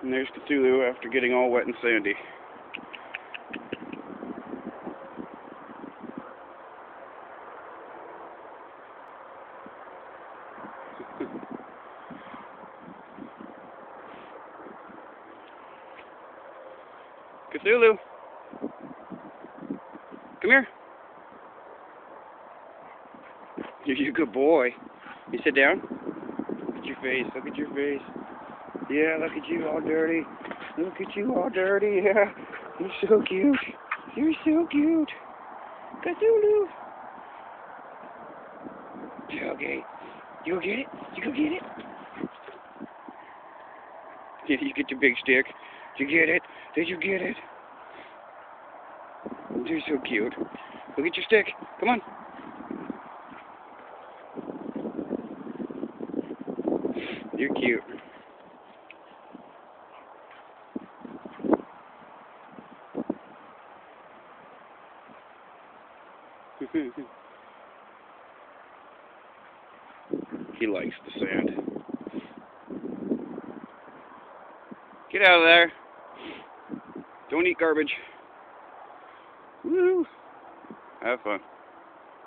And there's Cthulhu after getting all wet and sandy. Cthulhu! Come here. You're a good boy. You sit down. Look at your face. Look at your face. Yeah, look at you all dirty. Look at you all dirty. Yeah. You're so cute. You're so cute. Cthulhu. Okay. You go get it? You go get it? Yeah, you get your big stick. Did you get it? Did you get it? You're so cute. Go get your stick. Come on. You're cute. He likes the sand. Get out of there. Don't eat garbage. Woo! Have fun.